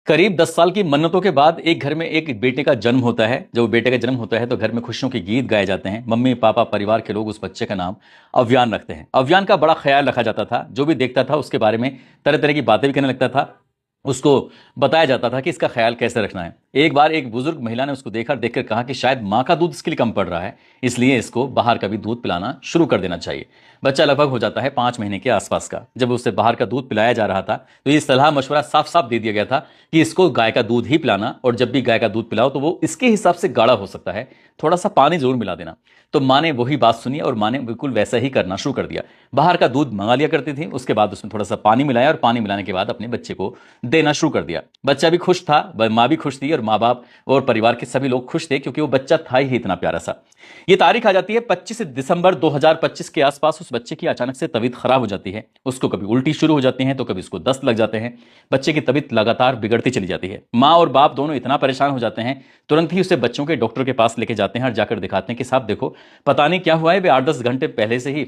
करीब 10 साल की मन्नतों के बाद एक घर में एक बेटे का जन्म होता है। जब बेटे का जन्म होता है तो घर में खुशियों के गीत गाए जाते हैं। मम्मी पापा परिवार के लोग उस बच्चे का नाम अव्यान रखते हैं। अव्यान का बड़ा ख्याल रखा जाता था। जो भी देखता था उसके बारे में तरह तरह की बातें भी करने लगता था। उसको बताया जाता था कि इसका ख्याल कैसे रखना है। एक बार एक बुजुर्ग महिला ने उसको देखकर कहा कि शायद माँ का दूध इसके लिए कम पड़ रहा है, इसलिए इसको बाहर का भी दूध पिलाना शुरू कर देना चाहिए। बच्चा लगभग हो जाता है 5 महीने के आसपास का। जब उसे बाहर का दूध पिलाया जा रहा था तो ये सलाह मशवरा साफ साफ दे दिया गया था कि इसको गाय का दूध ही पिलाना, और जब भी गाय का दूध पिलाओ तो वो इसके हिसाब से गाढ़ा हो सकता है, थोड़ा सा पानी जरूर मिला देना। तो माँ ने वही बात सुनी और माँ ने बिल्कुल वैसा ही करना शुरू कर दिया। बाहर का दूध मंगा लिया करती थी, उसके बाद उसमें थोड़ा सा पानी मिलाया और पानी मिलाने के बाद अपने बच्चे को देना शुरू कर दिया। बच्चा भी खुश था, माँ भी खुश थी और माँ बाप और परिवार के सभी लोग खुश थे, क्योंकि वो बच्चा था ही इतना प्यारा सा। ये तारीख आ जाती है 25 दिसंबर 2025 के आसपास। उस बच्चे की अचानक से तबीयत खराब हो जाती है। उसको कभी उल्टी शुरू हो जाती है तो कभी उसको दस्त लग जाते हैं। बच्चे की तबीयत लगातार बिगड़ती चली जाती है। माँ और बाप दोनों इतना परेशान हो जाते हैं, तुरंत ही उसे बच्चों के डॉक्टर के पास लेके जाते हैं और जाकर दिखाते हैं कि साहब देखो, पता नहीं क्या हुआ है, वे 8-10 घंटे पहले से ही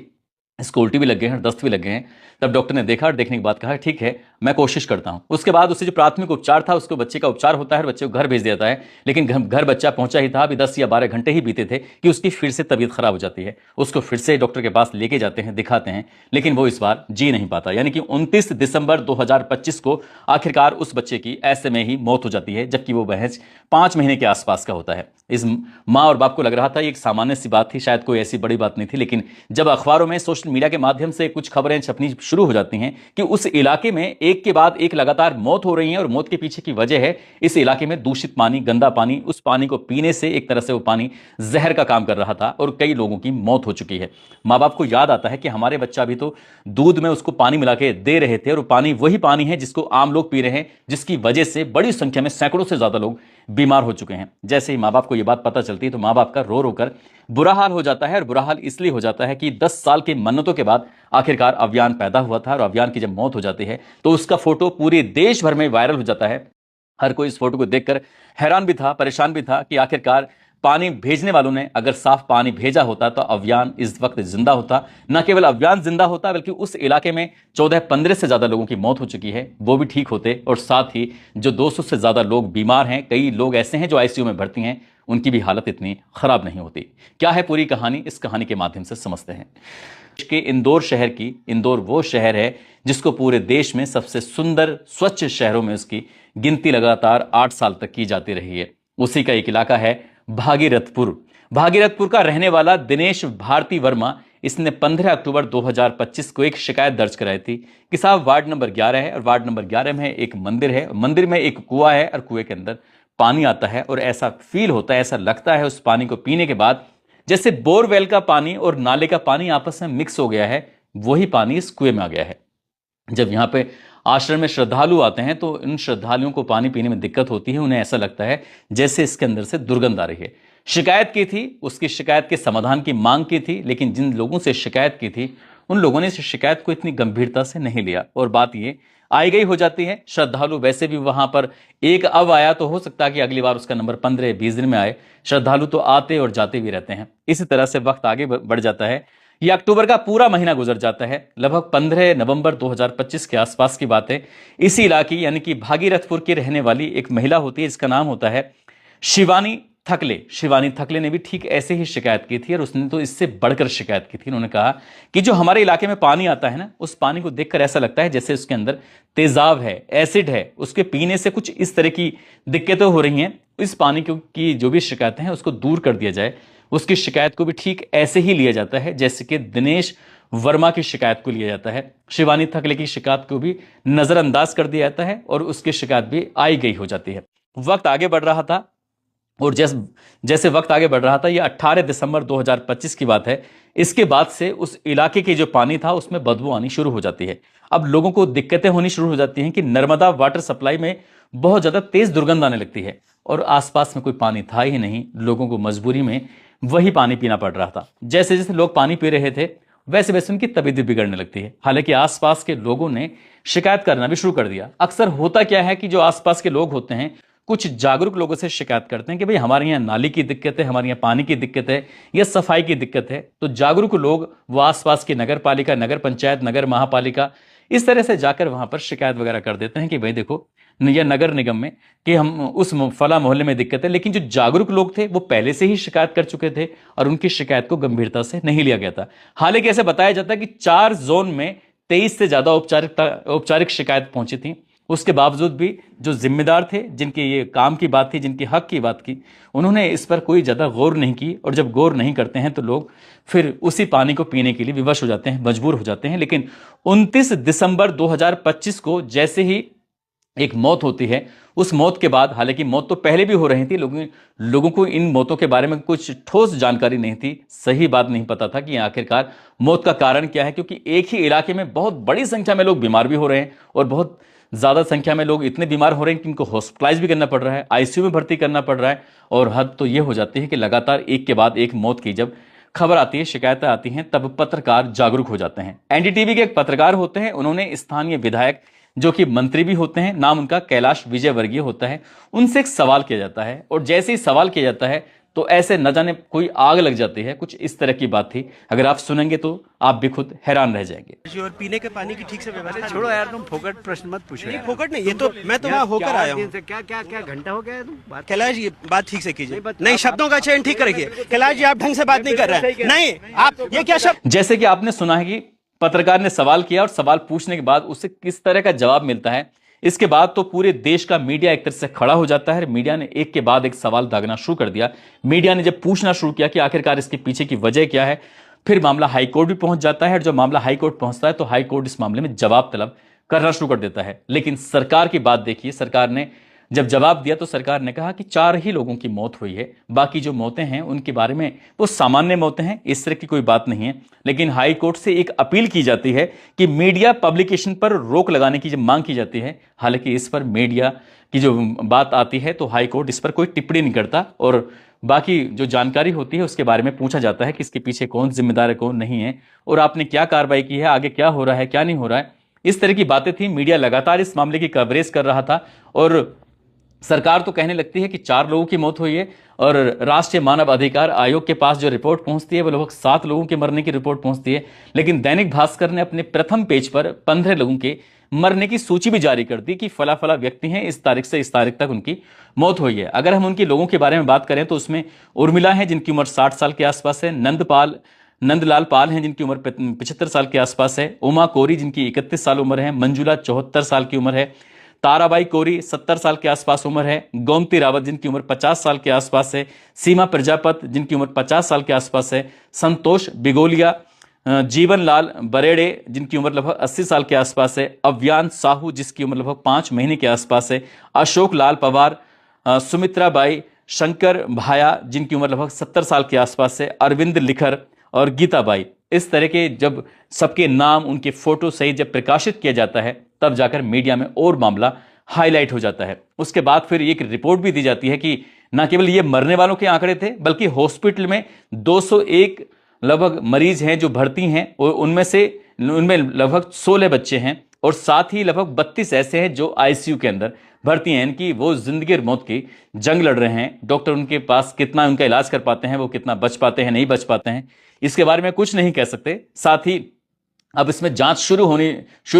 इसको उल्टी भी लग गए हैं और दस्त भी लग गए हैं। तब डॉक्टर ने देखा और देखने के बाद कहा ठीक है, मैं कोशिश करता हूं। उसके बाद उसे जो प्राथमिक उपचार था, उसको बच्चे का उपचार होता है और बच्चे को घर भेज दिया जाता है। लेकिन घर बच्चा पहुंचा ही था, अभी 10 या 12 घंटे ही बीते थे कि उसकी फिर से तबीयत खराब हो जाती है। उसको फिर से डॉक्टर के पास लेके जाते हैं, दिखाते हैं, लेकिन वो इस बार जी नहीं पाता। यानी कि 29 दिसंबर 2025 को आखिरकार उस बच्चे की ऐसे में ही मौत हो जाती है, जबकि वो महज 5 महीने के आसपास का होता है। इस माँ और बाप को लग रहा था ये एक सामान्य सी बात थी, शायद कोई ऐसी बड़ी बात नहीं थी। लेकिन जब अखबारों में, सोशल मीडिया के माध्यम से कुछ खबरें छपनी शुरू हो जाती हैं कि उस इलाके में एक के बाद एक लगातार मौत हो रही है, और मौत के पीछे की वजह है इस इलाके में दूषित पानी, गंदा पानी। उस पानी को पीने से एक तरह से वो पानी जहर का काम कर रहा था और कई लोगों की मौत हो चुकी है। माँ बाप को याद आता है कि हमारे बच्चा भी तो दूध में उसको पानी मिला के दे रहे थे, और पानी वही पानी है जिसको आम लोग पी रहे हैं, जिसकी वजह से बड़ी संख्या में सैकड़ों से ज्यादा लोग बीमार हो चुके हैं। जैसे ही माँ बाप को यह बात पता चलती है तो माँ बाप का रो रो कर बुरा हाल हो जाता है। और बुरा हाल इसलिए हो जाता है कि 10 साल की मन्नतों के बाद आखिरकार अव्यान पैदा हुआ था, और अव्यान की जब मौत हो जाती है तो उसका फोटो पूरे देश भर में वायरल हो जाता है। हर कोई इस फोटो को देखकर हैरान भी था, परेशान भी था कि आखिरकार पानी भेजने वालों ने अगर साफ पानी भेजा होता तो अव्यान इस वक्त जिंदा होता। न केवल अव्यान जिंदा होता, बल्कि उस इलाके में 14-15 से ज्यादा लोगों की मौत हो चुकी है, वो भी ठीक होते। और साथ ही जो 200 से ज्यादा लोग बीमार हैं, कई लोग ऐसे हैं जो आईसीयू में भर्ती हैं, उनकी भी हालत इतनी खराब नहीं होती। क्या है पूरी कहानी, इस कहानी के माध्यम से समझते हैं। के इंदौर शहर की, इंदौर वो शहर है जिसको पूरे देश में सबसे सुंदर स्वच्छ शहरों में उसकी गिनती लगातार 8 साल तक की जाती रही है। उसी का एक इलाका है भागीरथपुर। भागीरथपुर का रहने वाला दिनेश भारती वर्मा, इसने 15 अक्टूबर 2025 को एक शिकायत दर्ज कराई थी कि साहब वार्ड नंबर 11 है, और वार्ड नंबर 11 में एक मंदिर है, मंदिर में एक कुआं है, और कुएं के अंदर पानी आता है, और ऐसा फील होता है, ऐसा लगता है उस पानी को पीने के बाद जैसे बोरवेल का पानी और नाले का पानी आपस में मिक्स हो गया है, वही पानी इस कुएं में आ गया है। जब यहाँ पे आश्रम में श्रद्धालु आते हैं तो इन श्रद्धालुओं को पानी पीने में दिक्कत होती है। उन्हें ऐसा लगता है जैसे इसके अंदर से दुर्गंध आ रही है। शिकायत की थी, उसकी शिकायत के समाधान की मांग की थी, लेकिन जिन लोगों से शिकायत की थी उन लोगों ने इस शिकायत को इतनी गंभीरता से नहीं लिया, और बात ये आई गई हो जाती है। श्रद्धालु वैसे भी वहां पर एक अब आया तो हो सकता है कि अगली बार उसका नंबर 15-20 दिन में आए। श्रद्धालु तो आते और जाते भी रहते हैं। इसी तरह से वक्त आगे बढ़ जाता है। ये अक्टूबर का पूरा महीना गुजर जाता है। लगभग 15 नवंबर 2025 के आसपास की बात है। इसी इलाके यानी कि भागीरथपुर की रहने वाली एक महिला होती है, इसका नाम होता है शिवानी थकले। शिवानी थकले ने भी ठीक ऐसे ही शिकायत की थी, और उसने तो इससे बढ़कर शिकायत की थी। उन्होंने कहा कि जो हमारे इलाके में पानी आता है ना, उस पानी को देखकर ऐसा लगता है जैसे उसके अंदर तेजाब है, एसिड है, उसके पीने से कुछ इस तरह की दिक्कतें हो रही हैं। इस पानी की जो भी शिकायतें हैं उसको दूर कर दिया जाए। उसकी शिकायत को भी ठीक ऐसे ही लिया जाता है जैसे कि दिनेश वर्मा की शिकायत को लिया जाता है। शिवानी थकले की शिकायत को भी नजरअंदाज कर दिया जाता है, और उसकी शिकायत भी आई गई हो जाती है। वक्त आगे बढ़ रहा था, और जैसे वक्त आगे बढ़ रहा था, ये 18 दिसंबर 2025 की बात है। इसके बाद से उस इलाके की जो पानी था उसमें बदबू आनी शुरू हो जाती है। अब लोगों को दिक्कतें होनी शुरू हो जाती हैं कि नर्मदा वाटर सप्लाई में बहुत ज्यादा तेज दुर्गंध आने लगती है, और आसपास में कोई पानी था ही नहीं। लोगों को मजबूरी में वही पानी पीना पड़ रहा था। जैसे जैसे लोग पानी पी रहे थे वैसे वैसे उनकी तबीयत भी बिगड़ने लगती है। हालांकि आसपास के लोगों ने शिकायत करना भी शुरू कर दिया। अक्सर होता क्या है कि जो आसपास के लोग होते हैं, कुछ जागरूक लोगों से शिकायत करते हैं कि भाई हमारे यहाँ नाली की दिक्कत है, हमारे यहाँ पानी की दिक्कत है, या सफाई की दिक्कत है। तो जागरूक लोग वो आसपास की नगर पालिका, नगर पंचायत, नगर महापालिका, इस तरह से जाकर वहां पर शिकायत वगैरह कर देते हैं कि भाई देखो, या नगर निगम में कि हम उस फला मोहल्ले में दिक्कत है, लेकिन जो जागरूक लोग थे वो पहले से ही शिकायत कर चुके थे और उनकी शिकायत को गंभीरता से नहीं लिया गया था। हालांकि ऐसे बताया जाता है कि 4 जोन में 23 से ज्यादा औपचारिक शिकायत पहुंची थी। उसके बावजूद भी जो जिम्मेदार थे, जिनके ये काम की बात थी, जिनकी हक की बात की, उन्होंने इस पर कोई ज्यादा गौर नहीं की। और जब गौर नहीं करते हैं तो लोग फिर उसी पानी को पीने के लिए विवश हो जाते हैं, मजबूर हो जाते हैं। लेकिन 29 दिसंबर 2025 को जैसे ही एक मौत होती है, उस मौत के बाद, हालांकि मौत तो पहले भी हो रही थी, लोगों को इन मौतों के बारे में कुछ ठोस जानकारी नहीं थी, सही बात नहीं पता था कि आखिरकार मौत का कारण क्या है, क्योंकि एक ही इलाके में बहुत बड़ी संख्या में लोग बीमार भी हो रहे हैं और बहुत ज्यादा संख्या में लोग इतने बीमार हो रहे हैं कि इनको हॉस्पिटलाइज भी करना पड़ रहा है, आईसीयू में भर्ती करना पड़ रहा है। और हद तो यह हो जाती है कि लगातार एक के बाद एक मौत की जब खबर आती है, शिकायतें आती हैं, तब पत्रकार जागरूक हो जाते हैं। एनडीटीवी के एक पत्रकार होते हैं, उन्होंने स्थानीय विधायक जो कि मंत्री भी होते हैं, नाम उनका कैलाश विजयवर्गीय होता है, उनसे एक सवाल किया जाता है। और जैसे ही सवाल किया जाता है तो ऐसे न जाने कोई आग लग जाती है, कुछ इस तरह की बात थी। अगर आप सुनेंगे तो आप भी खुद हैरान रह जाएंगे। और पीने के पानी की ठीक से व्यवस्था छोड़ो यार, तुम फोकट प्रश्न मत पूछो। नहीं, फोकट नहीं, ये तो मैं तो वहाँ होकर आया हूँ। क्या क्या क्या घंटा हो गया है तुम बात। कैलाश जी बात ठीक से कीजिए, नहीं शब्दों का चयन ठीक करिए। कैलाश जी आप ढंग से बात नहीं कर रहे हैं। नहीं, आप ये क्या शब्द। जैसे कि आपने सुना है कि पत्रकार ने सवाल किया और सवाल पूछने के बाद उसे किस तरह का जवाब मिलता है, इसके बाद तो पूरे देश का मीडिया एक तरह से खड़ा हो जाता है। मीडिया ने एक के बाद एक सवाल दागना शुरू कर दिया। मीडिया ने जब पूछना शुरू किया कि आखिरकार इसके पीछे की वजह क्या है, फिर मामला हाईकोर्ट भी पहुंच जाता है। और जब मामला हाईकोर्ट पहुंचता है तो हाईकोर्ट इस मामले में जवाब तलब करना शुरू कर देता है। लेकिन सरकार की बात देखिए, सरकार ने जब जवाब दिया तो सरकार ने कहा कि 4 ही लोगों की मौत हुई है, बाकी जो मौतें हैं उनके बारे में वो सामान्य मौतें हैं, इस तरह की कोई बात नहीं है। लेकिन हाई कोर्ट से एक अपील की जाती है कि मीडिया पब्लिकेशन पर रोक लगाने की जब मांग की जाती है, हालांकि इस पर मीडिया की जो बात आती है तो हाई कोर्ट इस पर कोई टिप्पणी नहीं करता और बाकी जो जानकारी होती है उसके बारे में पूछा जाता है कि इसके पीछे कौन जिम्मेदार है, कौन नहीं है, और आपने क्या कार्रवाई की है, आगे क्या हो रहा है, क्या नहीं हो रहा है। इस तरह की बातें थी। मीडिया लगातार इस मामले की कवरेज कर रहा था और सरकार तो कहने लगती है कि 4 लोगों की मौत हुई है और राष्ट्रीय मानव अधिकार आयोग के पास जो रिपोर्ट पहुंचती है वो लगभग 7 लोगों के मरने की रिपोर्ट पहुंचती है। लेकिन दैनिक भास्कर ने अपने प्रथम पेज पर 15 लोगों के मरने की सूची भी जारी कर दी कि फला फला व्यक्ति हैं, इस तारीख से इस तारीख तक उनकी मौत हुई है। अगर हम उनके लोगों के बारे में बात करें तो उसमें उर्मिला है जिनकी उम्र 60 साल के आसपास है, नंदलाल पाल हैं जिनकी उम्र 75 साल के आसपास है, उमा कोरी जिनकी 31 साल उम्र है, मंजुला 74 साल की उम्र है, ताराबाई कोरी 70 साल के आसपास उम्र है, गोमती रावत जिनकी उम्र 50 साल के आसपास है, सीमा प्रजापत जिनकी उम्र 50 साल के आसपास है, संतोष बिगोलिया, जीवन लाल बरेड़े जिनकी उम्र लगभग 80 साल के आसपास है, अव्यान साहू जिसकी उम्र लगभग 5 महीने के आसपास है, अशोक लाल पवार, सुमित्रा बाई, शंकर भाया जिनकी उम्र लगभग 70 साल के आसपास है, अरविंद लिखर और गीता बाई। इस तरह के जब सबके नाम, उनके फोटो सहित जब प्रकाशित किया जाता है तब जाकर मीडिया में और मामला हाईलाइट हो जाता है। उसके बाद फिर एक रिपोर्ट भी दी जाती है कि न केवल ये मरने वालों के आंकड़े थे बल्कि हॉस्पिटल में 201 लगभग मरीज हैं जो भर्ती हैं और उनमें लगभग 16 बच्चे हैं और साथ ही लगभग 32 ऐसे हैं जो आईसीयू के अंदर भर्ती हैं। इनकी वो जिंदगी और मौत की जंग लड़ रहे हैं। डॉक्टर उनके पास कितना उनका इलाज कर पाते हैं, वो कितना बच पाते हैं, नहीं बच पाते हैं, इसके बारे में कुछ नहीं कह सकते। साथ ही अब इसमें जांच शुरू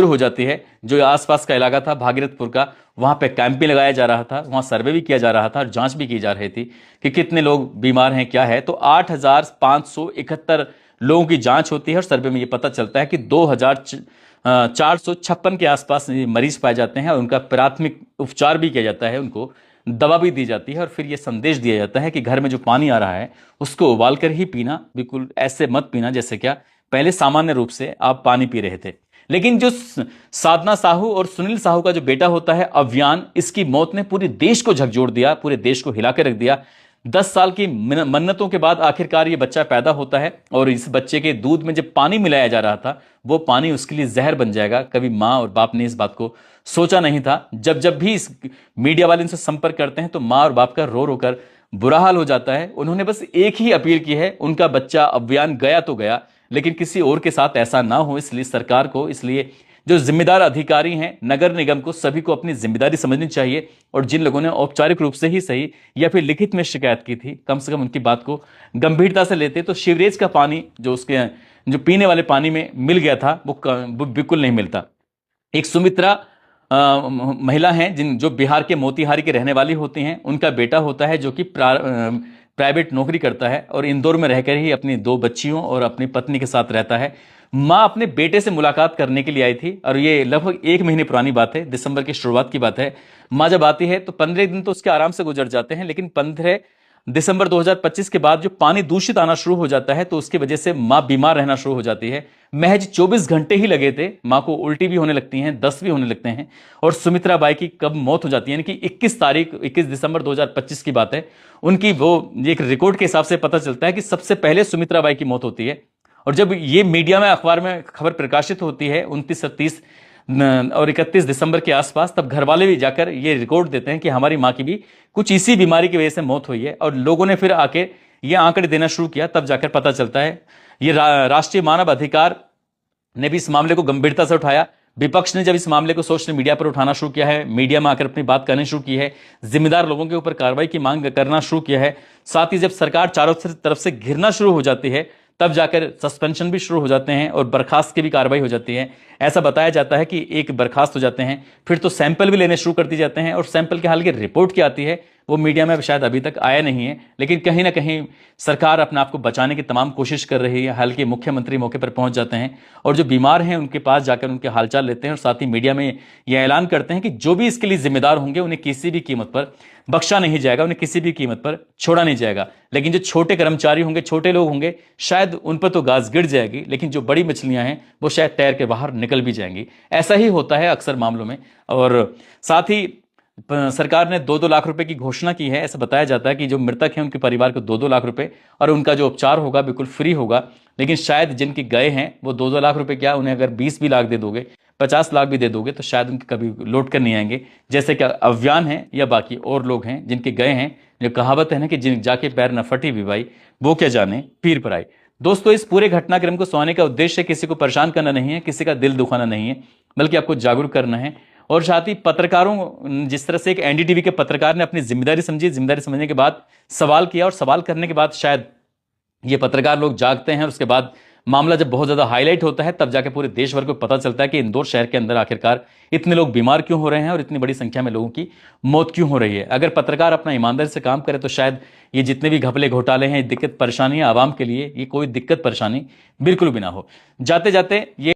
हो जाती है। जो आसपास का इलाका था भागीरथपुर का, वहां पे कैंप भी लगाया जा रहा था, वहां सर्वे भी किया जा रहा था और जांच भी की जा रही थी कि कितने लोग बीमार हैं, क्या है। तो 8,571 लोगों की जांच होती है और सर्वे में ये पता चलता है कि 2,456 के आसपास मरीज पाए जाते हैं और उनका प्राथमिक उपचार भी किया जाता है, उनको दवा भी दी जाती है और फिर ये संदेश दिया जाता है कि घर में जो पानी आ रहा है उसको उबाल कर ही पीना, बिल्कुल ऐसे मत पीना जैसे क्या पहले सामान्य रूप से आप पानी पी रहे थे। लेकिन जो साधना साहू और सुनील साहू का जो बेटा होता है अव्यान, इसकी मौत ने पूरे देश को झकझोर दिया, पूरे देश को हिला के रख दिया। 10 साल की मन्नतों के बाद आखिरकार ये बच्चा पैदा होता है और इस बच्चे के दूध में जब पानी मिलाया जा रहा था वो पानी उसके लिए जहर बन जाएगा। कभी माँ और बाप ने इस बात को सोचा नहीं था। जब भी इस मीडिया वाले इनसे संपर्क करते हैं तो माँ और बाप का रो रो कर बुरा हाल हो जाता है। उन्होंने बस एक ही अपील की है, उनका बच्चा अव्यान गया तो गया लेकिन किसी और के साथ ऐसा ना हो। इसलिए सरकार को, इसलिए जो जिम्मेदार अधिकारी हैं, नगर निगम को, सभी को अपनी जिम्मेदारी समझनी चाहिए और जिन लोगों ने औपचारिक रूप से ही सही या फिर लिखित में शिकायत की थी, कम से कम उनकी बात को गंभीरता से लेते। तो सीवरेज का पानी जो पीने वाले पानी में मिल गया था वो बिल्कुल नहीं मिलता। एक सुमित्रा महिला हैं जो बिहार के मोतिहारी के रहने वाली होती हैं। उनका बेटा होता है जो कि प्राइवेट नौकरी करता है और इंदौर में रहकर ही अपनी 2 बच्चियों और अपनी पत्नी के साथ रहता है। माँ अपने बेटे से मुलाकात करने के लिए आई थी और ये लगभग 1 महीने पुरानी बात है, दिसंबर की शुरुआत की बात है। माँ जब आती है तो 15 दिन तो उसके आराम से गुजर जाते हैं, लेकिन 15 दिसंबर 2025 के बाद जो पानी दूषित आना शुरू हो जाता है तो उसकी वजह से माँ बीमार रहना शुरू हो जाती है। महज 24 घंटे ही लगे थे, माँ को उल्टी भी होने लगती हैं, दस्त भी होने लगते हैं और सुमित्रा बाई की कब मौत हो जाती है, यानी कि 21 दिसंबर 2025 की बात है। उनकी वो एक रिकॉर्ड के हिसाब से पता चलता है कि सबसे पहले सुमित्रा बाई की मौत होती है। और जब ये मीडिया में, अखबार में खबर प्रकाशित होती है 29 और 30 और 31 दिसंबर के आसपास, तब घर वाले भी जाकर ये रिकॉर्ड देते हैं कि हमारी माँ की भी कुछ इसी बीमारी की वजह से मौत हुई है। और लोगों ने फिर आके ये आंकड़े देना शुरू किया, तब जाकर पता चलता है। ये राष्ट्रीय मानव अधिकार ने भी इस मामले को गंभीरता से उठाया। विपक्ष ने जब इस मामले को सोशल मीडिया पर उठाना शुरू किया है, मीडिया में आकर अपनी बात करनी शुरू की है, जिम्मेदार लोगों के ऊपर कार्रवाई की मांग करना शुरू किया है। साथ ही जब सरकार चारों तरफ से घिरना शुरू हो जाती है, तब जाकर सस्पेंशन भी शुरू हो जाते हैं और बर्खास्त की भी कार्रवाई हो जाती है। ऐसा बताया जाता है कि एक बर्खास्त हो जाते हैं, फिर तो सैंपल भी लेने शुरू कर दिए जाते हैं और सैंपल के हाल की रिपोर्ट क्या आती है वो मीडिया में शायद अभी तक आया नहीं है। लेकिन कहीं ना कहीं सरकार अपने आप को बचाने की तमाम कोशिश कर रही है। हालांकि मुख्यमंत्री मौके पर पहुंच जाते हैं और जो बीमार हैं उनके पास जाकर उनके हालचाल लेते हैं और साथ ही मीडिया में यह ऐलान करते हैं कि जो भी इसके लिए जिम्मेदार होंगे उन्हें किसी भी कीमत पर बख्शा नहीं जाएगा, उन्हें किसी भी कीमत पर छोड़ा नहीं जाएगा। लेकिन जो छोटे कर्मचारी होंगे, छोटे लोग होंगे, शायद उन पर तो गाज गिर जाएगी, लेकिन जो बड़ी मछलियां हैं वो शायद तैर के बाहर निकल भी जाएंगी। ऐसा ही होता है अक्सर मामलों में। और साथ ही सरकार ने 2-2 लाख रुपए की घोषणा की है। ऐसा बताया जाता है कि जो मृतक हैं उनके परिवार को 2-2 लाख रुपए और उनका जो उपचार होगा बिल्कुल फ्री होगा। लेकिन शायद जिनके गए हैं वो 2-2 लाख रुपए क्या, उन्हें अगर 20 भी लाख दे दोगे, 50 लाख भी दे दोगे तो शायद उनके कभी लौट कर नहीं आएंगे। जैसे कि अव्यान है या बाकी और लोग हैं जिनके गए हैं। जो कहावत है ना कि जिन जाके पैर न फटी भी भाई, वो क्या जाने पीर पर आई। दोस्तों, इस पूरे घटनाक्रम को सुनाने का उद्देश्य किसी को परेशान करना नहीं है, किसी का दिल दुखाना नहीं है, बल्कि आपको जागरूक करना है। और साथ ही पत्रकारों, जिस तरह से एक एनडीटीवी के पत्रकार ने अपनी जिम्मेदारी समझी, जिम्मेदारी समझने के बाद सवाल किया और सवाल करने के बाद शायद ये पत्रकार लोग जागते हैं और उसके बाद मामला जब बहुत ज्यादा हाईलाइट होता है तब जाके पूरे देश भर को पता चलता है कि इंदौर शहर के अंदर आखिरकार इतने लोग बीमार क्यों हो रहे हैं और इतनी बड़ी संख्या में लोगों की मौत क्यों हो रही है। अगर पत्रकार अपना ईमानदारी से काम करे तो शायद ये जितने भी घपले घोटाले हैं, दिक्कत परेशानी है आवाम के लिए, ये कोई दिक्कत परेशानी बिल्कुल भी ना हो। जाते जाते ये